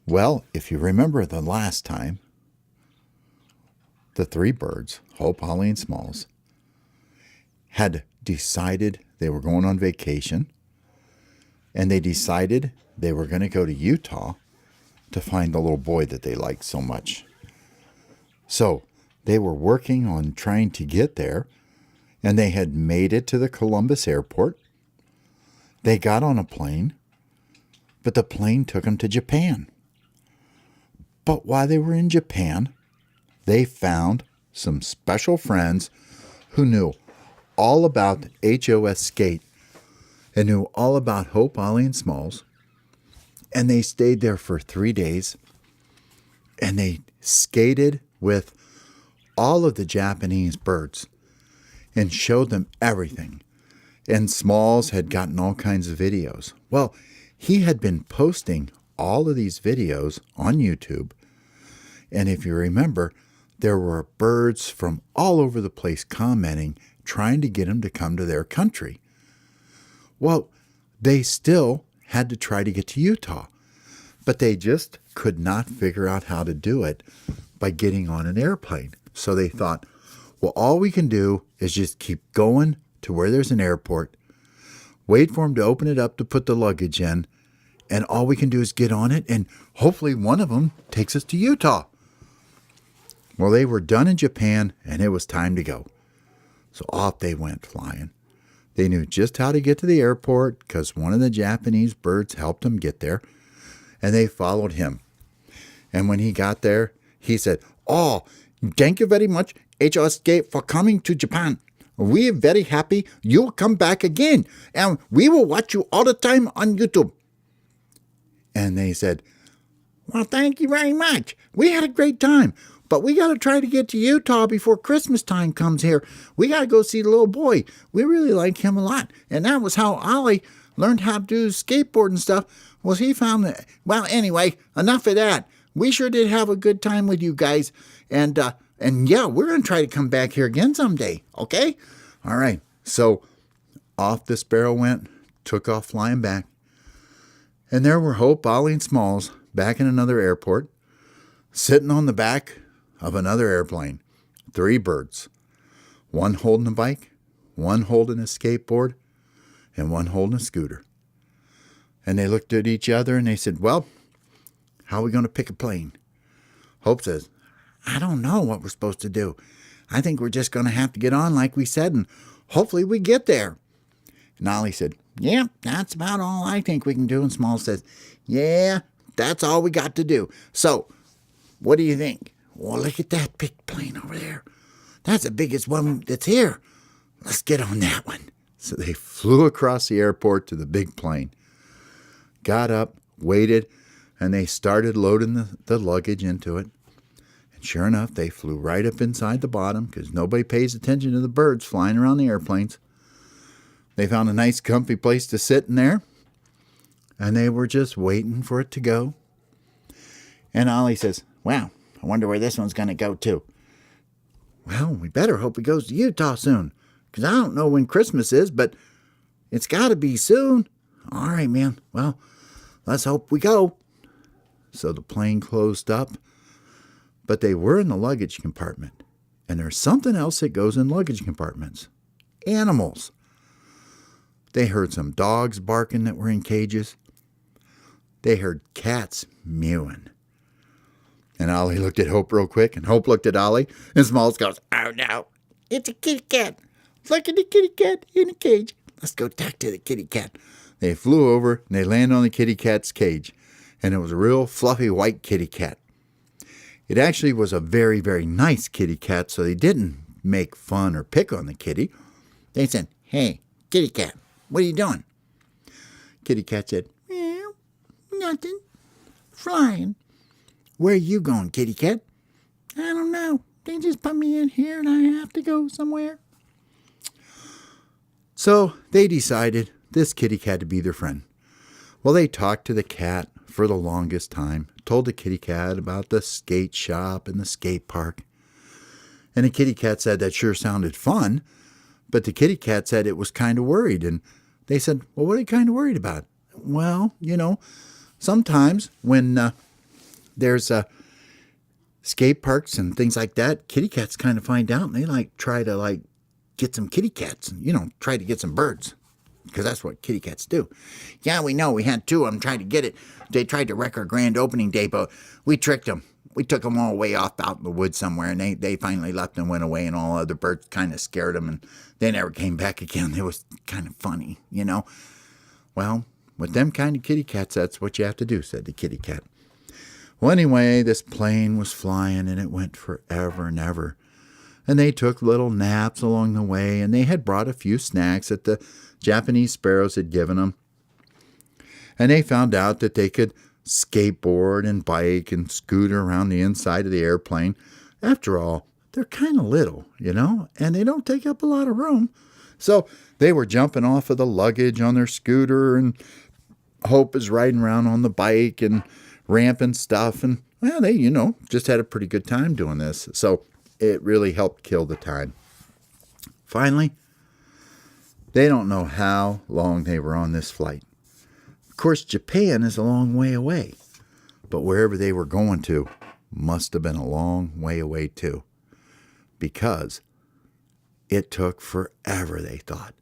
Well, if you remember the last time, the three birds, Hope, Holly, and Smalls, had decided they were going on vacation, and they decided they were going to go to Utah to find the little boy that they liked so much. So they were working on trying to get there, and they had made it to the Columbus airport. They got on a plane, but the plane took them to Japan. But while they were in Japan, they found some special friends who knew all about the HOS skate and knew all about Hope, Ollie, and Smalls. And they stayed there for 3 days, and they skated with all of the Japanese birds and showed them everything. And Smalls had gotten all kinds of videos. Well, he had been posting all of these videos on YouTube. And if you remember, there were birds from all over the place commenting, trying to get him to come to their country. Well, they still had to try to get to Utah, but they just could not figure out how to do it by getting on an airplane. So they thought, well, all we can do is just keep going to where there's an airport, wait for them to open it up to put the luggage in, and all we can do is get on it, and hopefully one of them takes us to Utah. Well, they were done in Japan, and it was time to go. So off they went flying. They knew just how to get to the airport because one of the Japanese birds helped them get there, and they followed him. And when he got there, he said, "Oh, thank you very much, HOS for coming to Japan. We are very happy you'll come back again, and we will watch you all the time on YouTube." And they said, "Well, thank you very much. We had a great time, but we got to try to get to Utah before Christmas time comes here. We got to go see the little boy. We really like him a lot." And that was how Ollie learned how to do skateboard and stuff. Was he found that? Well, anyway, enough of that. We sure did have a good time with you guys. And yeah, we're going to try to come back here again someday. Okay? All right. So off the Sparrow went, took off flying back. And there were Hope, Ollie, and Smalls back in another airport, sitting on the back of another airplane. Three birds. One holding a bike, one holding a skateboard, and one holding a scooter. And they looked at each other and they said, "Well, how are we going to pick a plane?" Hope says, "I don't know what we're supposed to do. I think we're just going to have to get on like we said, and hopefully we get there." And Ollie said, "Yeah, that's about all I think we can do." And Small says, "Yeah, that's all we got to do. So, what do you think?" "Well, look at that big plane over there. That's the biggest one that's here. Let's get on that one." So they flew across the airport to the big plane, got up, waited, and they started loading the luggage into it. And sure enough, they flew right up inside the bottom because nobody pays attention to the birds flying around the airplanes. They found a nice comfy place to sit in there, and they were just waiting for it to go. And Ollie says, "Wow, I wonder where this one's going to go to." "Well, we better hope it goes to Utah soon, because I don't know when Christmas is, but it's got to be soon." "All right, man. Well, let's hope we go." So the plane closed up, but they were in the luggage compartment. And there's something else that goes in luggage compartments. Animals. They heard some dogs barking that were in cages. They heard cats mewing. And Ollie looked at Hope real quick, and Hope looked at Ollie, and Smalls goes, "Oh no, it's a kitty cat. Look at the kitty cat in a cage. Let's go talk to the kitty cat." They flew over, and they landed on the kitty cat's cage, and it was a real fluffy white kitty cat. It actually was a very, very nice kitty cat, so they didn't make fun or pick on the kitty. They said, "Hey, kitty cat, what are you doing?" Kitty cat said, "Meow, nothing, flying." "Where are you going, kitty cat?" "I don't know. They just put me in here and I have to go somewhere." So they decided this kitty cat to be their friend. Well, they talked to the cat for the longest time, told the kitty cat about the skate shop and the skate park. And the kitty cat said that sure sounded fun, but the kitty cat said it was kind of worried. And they said, "Well, what are you kind of worried about?" "Well, sometimes when there's skate parks and things like that. Kitty cats kind of find out, and they try to get some kitty cats and try to get some birds, because that's what kitty cats do. Yeah, we know. We had two of them trying to get it. They tried to wreck our grand opening day, but we tricked them. We took them all way off out in the woods somewhere, and they finally left and went away, and all other birds kind of scared them, and they never came back again. It was kind of funny, Well, with them kind of kitty cats, that's what you have to do, said the kitty cat. Well, anyway, this plane was flying, and it went forever and ever. And they took little naps along the way, and they had brought a few snacks that the Japanese sparrows had given them. And they found out that they could skateboard and bike and scooter around the inside of the airplane. After all, they're kind of little, and they don't take up a lot of room. So they were jumping off of the luggage on their scooter, and Hope is riding around on the bike and ramping stuff. And, well, they, just had a pretty good time doing this. So it really helped kill the time. Finally, they don't know how long they were on this flight. Of course, Japan is a long way away, but wherever they were going to must have been a long way away too, because it took forever, they thought.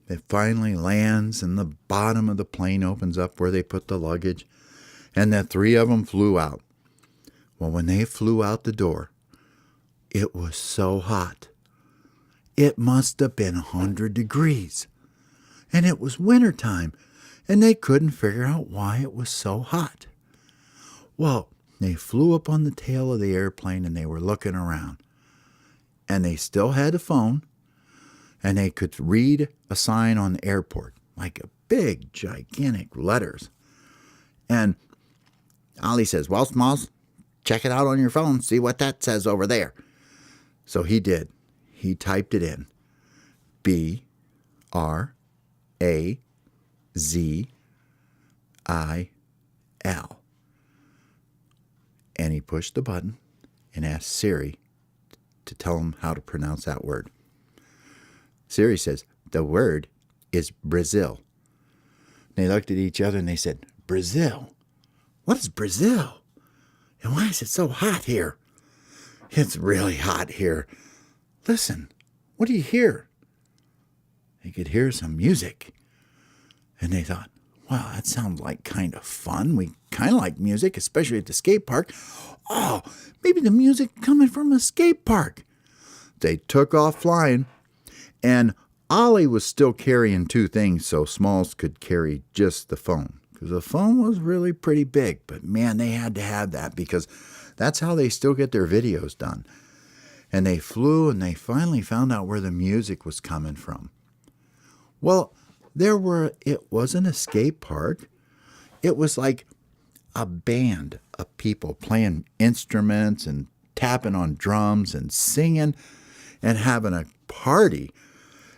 It finally lands, and the bottom of the plane opens up where they put the luggage, and the three of them flew out. Well, when they flew out the door, it was so hot. It must have been 100 degrees, and it was wintertime, and they couldn't figure out why it was so hot. Well, they flew up on the tail of the airplane, and they were looking around, and they still had a phone, and they could read a sign on the airport, like a big, gigantic letters. And Ollie says, well, Smalls, check it out on your phone, see what that says over there. So he did. He typed it in. BRAZIL. And he pushed the button and asked Siri to tell him how to pronounce that word. Siri says, the word is Brazil. They looked at each other and they said, Brazil? What is Brazil? And why is it so hot here? It's really hot here. Listen, what do you hear? They could hear some music. And they thought, wow, that sounds like kind of fun. We kind of like music, especially at the skate park. Oh, maybe the music coming from a skate park. They took off flying, and Ollie was still carrying two things so Smalls could carry just the phone, because the phone was really pretty big. But man, they had to have that, because that's how they still get their videos done. And they flew, and they finally found out where the music was coming from. Well, it wasn't a skate park. It was like a band of people playing instruments and tapping on drums and singing and having a party.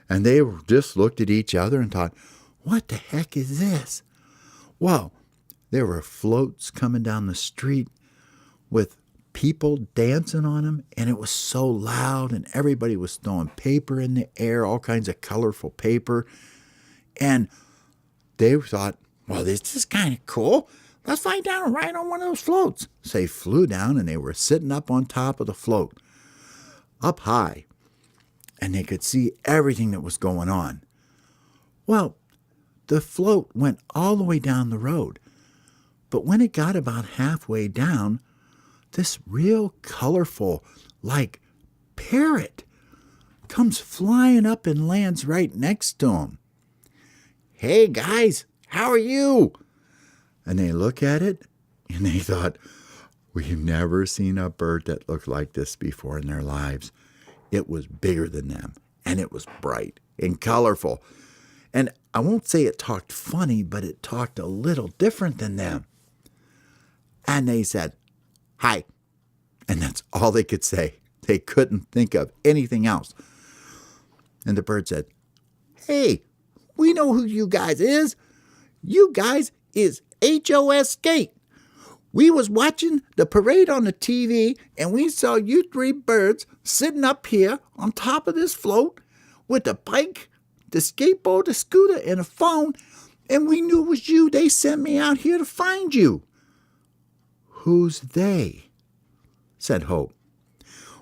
And they just looked at each other and thought, what the heck is this? Well, there were floats coming down the street with people dancing on them, and it was so loud, and everybody was throwing paper in the air, all kinds of colorful paper. And they thought, well, this is kind of cool. Let's fly down and ride on one of those floats. So they flew down, and they were sitting up on top of the float, up high, and they could see everything that was going on. Well, the float went all the way down the road, but when it got about halfway down, this real colorful, like parrot, comes flying up and lands right next to him. Hey, guys, how are you? And they look at it, and they thought, we've never seen a bird that looked like this before in their lives. It was bigger than them, and it was bright and colorful. And I won't say it talked funny, but it talked a little different than them. And they said, hi. And that's all they could say. They couldn't think of anything else. And the bird said, hey, we know who you guys is. You guys is HOS Skate. We was watching the parade on the TV, and we saw you three birds sitting up here on top of this float with a bike, the skateboard, the scooter, and a phone, and we knew it was you. They sent me out here to find you. "Who's they?" said Hope.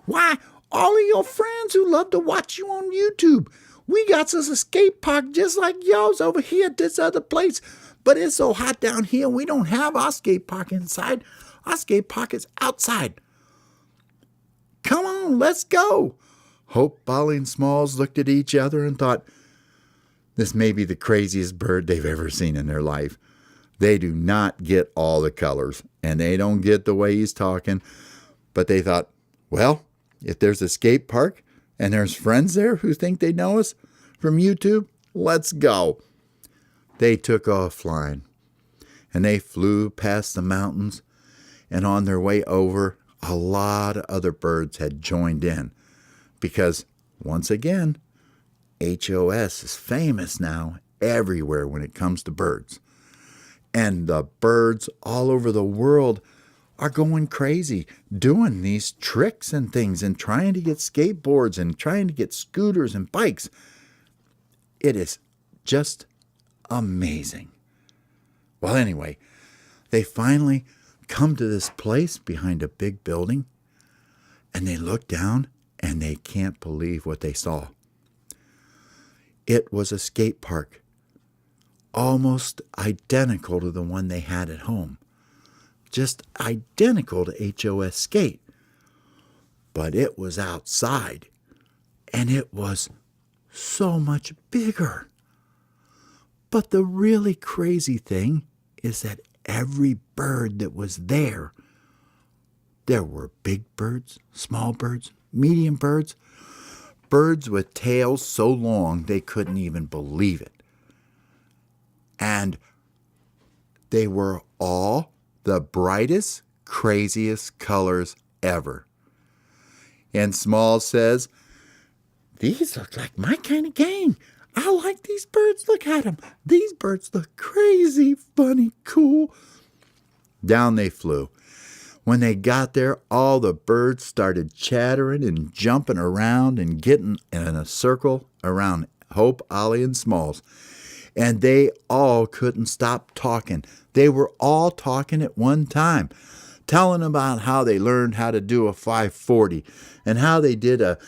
"Why, all of your friends who love to watch you on YouTube. We got us a skate park just like yours over here at this other place. But it's so hot down here, we don't have our skate park inside. Our skate park is outside. Come on, let's go." Hope, Ollie, and Smalls looked at each other and thought, this may be the craziest bird they've ever seen in their life. They do not get all the colors, and they don't get the way he's talking. But they thought, well, if there's a skate park and there's friends there who think they know us from YouTube, let's go. They took off flying, and they flew past the mountains, and on their way over, a lot of other birds had joined in because, once again, HOS is famous now everywhere when it comes to birds. And the birds all over the world are going crazy, doing these tricks and things and trying to get skateboards and trying to get scooters and bikes. It is just amazing. Well, anyway, they finally come to this place behind a big building, and they look down and they can't believe what they saw. It was a skate park, almost identical to the one they had at home, just identical to HOS Skate. But it was outside, and it was so much bigger. But the really crazy thing is that every bird that was there were big birds, small birds, medium birds, birds with tails so long they couldn't even believe it. And they were all the brightest, craziest colors ever. And Small says, "These look like my kind of gang. I like these birds. Look at them. These birds look crazy, funny, cool." Down they flew. When they got there, all the birds started chattering and jumping around and getting in a circle around Hope, Ollie, and Smalls. And they all couldn't stop talking. They were all talking at one time, telling about how they learned how to do a 540 and how they did a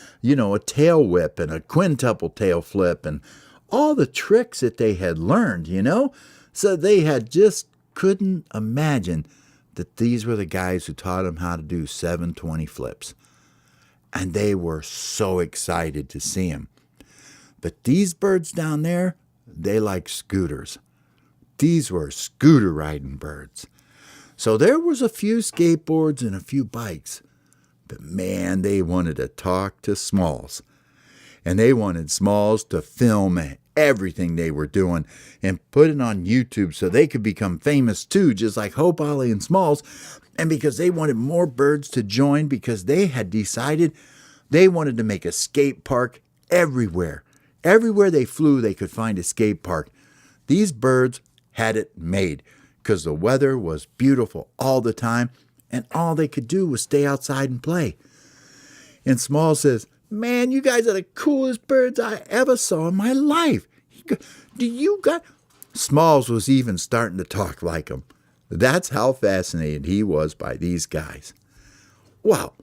tail whip and a quintuple tail flip and all the tricks that they had learned, So they had just couldn't imagine that these were the guys who taught them how to do 720 flips. And they were so excited to see them. But these birds down there, they like scooters. These were scooter riding birds. So there was a few skateboards and a few bikes. But man, they wanted to talk to Smalls. And they wanted Smalls to film everything they were doing and put it on YouTube so they could become famous too, just like Hope, Ollie, and Smalls. And because they wanted more birds to join, because they had decided they wanted to make a skate park everywhere. Everywhere they flew, they could find a skate park. These birds had it made because the weather was beautiful all the time, and all they could do was stay outside and play. And Small says, "Man, you guys are the coolest birds I ever saw in my life. Smalls was even starting to talk like them. That's how fascinated he was by these guys. Well,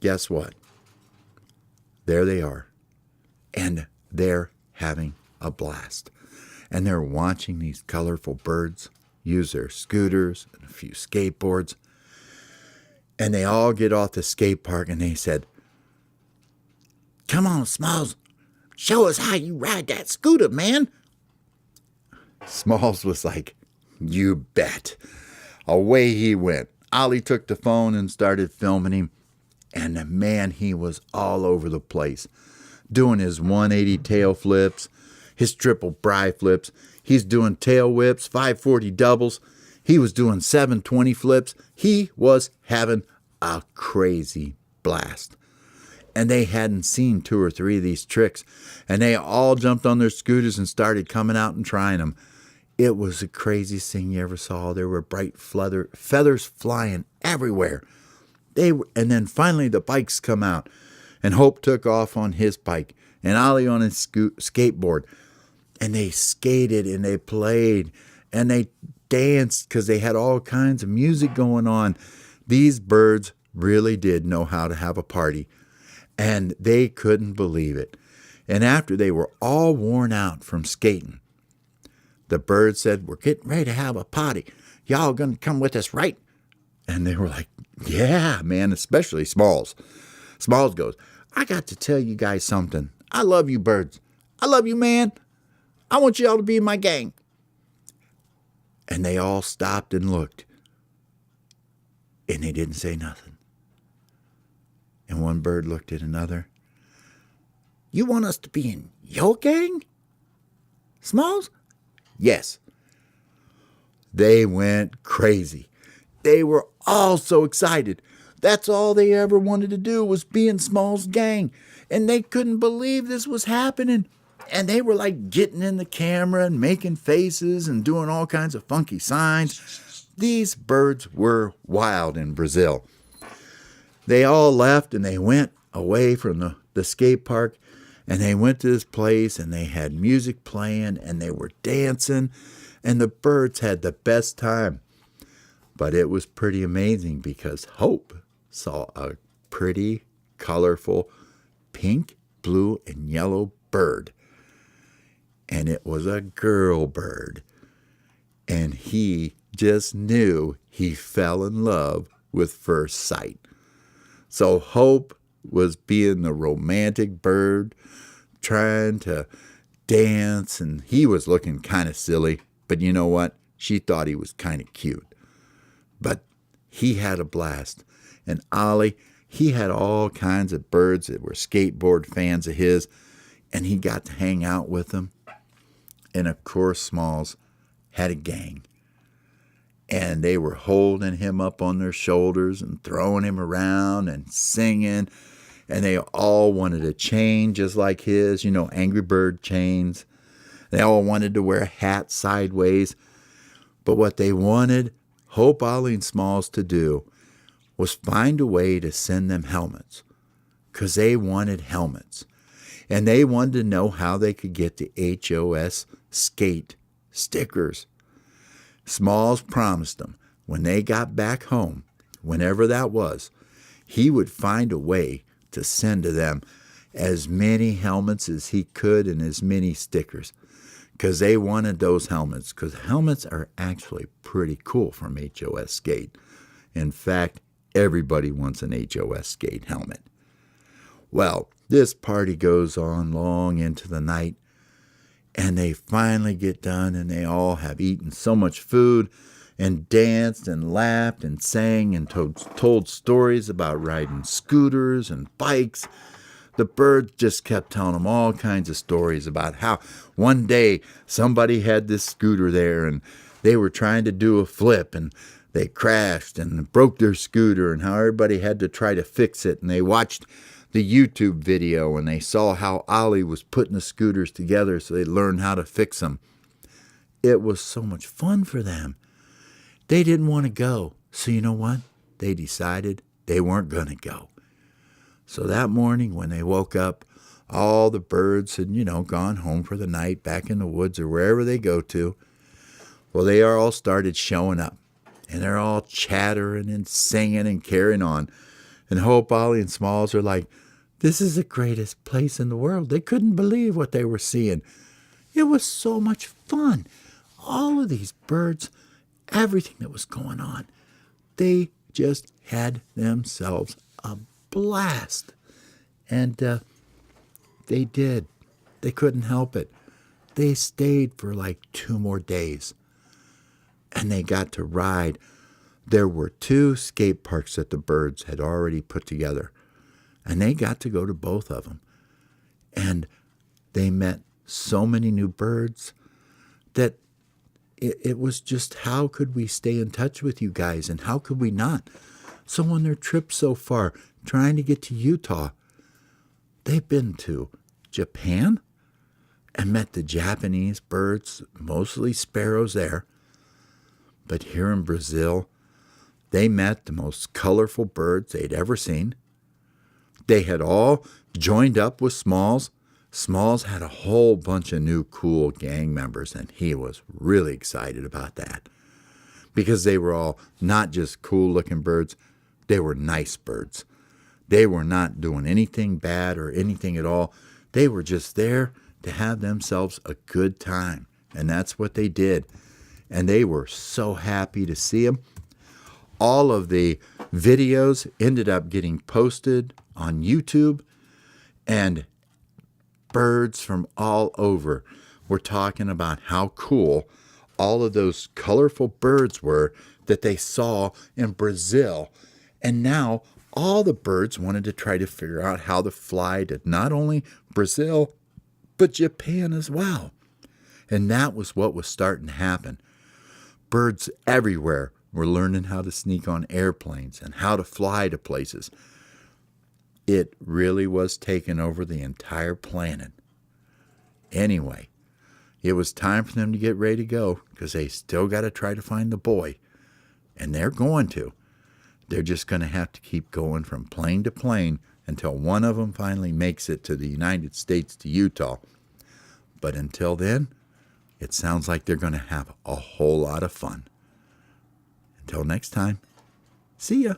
guess what? There they are. And they're having a blast. And they're watching these colorful birds use their scooters and a few skateboards. And they all get off the skate park and they said, "Come on, Smalls, show us how you ride that scooter, man." Smalls was like, "You bet." Away he went. Ollie took the phone and started filming him. And man, he was all over the place, doing his 180 tail flips, his triple bri flips. He's doing tail whips, 540 doubles. He was doing 720 flips. He was having a crazy blast. And they hadn't seen 2 or 3 of these tricks. And they all jumped on their scooters and started coming out and trying them. It was the craziest thing you ever saw. There were bright feathers flying everywhere. And then finally the bikes come out. And Hope took off on his bike. And Ollie on his skateboard. And they skated and they played. And they danced because they had all kinds of music going on. These birds really did know how to have a party, and they couldn't believe it. And after they were all worn out from skating, the birds said, "We're getting ready to have a party. Y'all gonna come with us, right?" And they were like, "Yeah, man," especially Smalls. Smalls goes, "I got to tell you guys something. I love you birds. I love you, man. I want y'all to be in my gang." And they all stopped and looked. And they didn't say nothing. And one bird looked at another. "You want us to be in your gang, Smalls?" "Yes." They went crazy. They were all so excited. That's all they ever wanted to do was be in Small's gang. And they couldn't believe this was happening. And they were like getting in the camera and making faces and doing all kinds of funky signs. These birds were wild in Brazil. They all left and they went away from the skate park, and they went to this place and they had music playing and they were dancing, and the birds had the best time. But it was pretty amazing because Hope saw a pretty, colorful, pink, blue, and yellow bird. And it was a girl bird. And he just knew he fell in love with first sight. So Hope was being the romantic bird, trying to dance, and he was looking kind of silly. But you know what? She thought he was kind of cute. But he had a blast. And Ollie, he had all kinds of birds that were skateboard fans of his, and he got to hang out with them. And of course, Smalls had a gang. And they were holding him up on their shoulders and throwing him around and singing. And they all wanted a chain just like his, Angry Bird chains. They all wanted to wear hats sideways. But what they wanted Hope, Ollie, and Smalls to do was find a way to send them helmets, because they wanted helmets. And they wanted to know how they could get the HOS skate stickers. Smalls promised them when they got back home, whenever that was, he would find a way to send to them as many helmets as he could and as many stickers, because they wanted those helmets, because helmets are actually pretty cool from HOS Skate. In fact, everybody wants an HOS Skate helmet. Well, this party goes on long into the night, and they finally get done, and they all have eaten so much food and danced and laughed and sang and told stories about riding scooters and bikes. The birds just kept telling them all kinds of stories about how one day somebody had this scooter there and they were trying to do a flip and they crashed and broke their scooter, and how everybody had to try to fix it. And they watched the YouTube video and they saw how Ollie was putting the scooters together so they learned how to fix them. It was so much fun for them. They didn't want to go. So you know what? They decided they weren't going to go. So that morning when they woke up, all the birds had, gone home for the night back in the woods or wherever they go to. Well, they all started showing up. And they're all chattering and singing and carrying on. And Hope, Ollie, and Smalls are like, this is the greatest place in the world. They couldn't believe what they were seeing. It was so much fun. All of these birds, everything that was going on, they just had themselves a blast. And they did. They couldn't help it. They stayed for like 2 more days. And they got to ride. There were 2 skate parks that the birds had already put together. And they got to go to both of them. And they met so many new birds that it was just, how could we stay in touch with you guys and how could we not? So on their trip so far, trying to get to Utah, they've been to Japan and met the Japanese birds, mostly sparrows there. But here in Brazil, they met the most colorful birds they'd ever seen. They had all joined up with Smalls. Smalls had a whole bunch of new cool gang members, and he was really excited about that. because they were all not just cool looking birds, they were nice birds. They were not doing anything bad or anything at all. They were just there to have themselves a good time. And that's what they did. And they were so happy to see them. All of the videos ended up getting posted on YouTube, and birds from all over were talking about how cool all of those colorful birds were that they saw in Brazil. And now all the birds wanted to try to figure out how to fly to not only Brazil, but Japan as well. And that was what was starting to happen. Birds everywhere were learning how to sneak on airplanes and how to fly to places. It really was taking over the entire planet. Anyway, it was time for them to get ready to go, because they still got to try to find the boy. And they're going to. They're just going to have to keep going from plane to plane until one of them finally makes it to the United States, to Utah. But until then, it sounds like they're going to have a whole lot of fun. Until next time, see ya.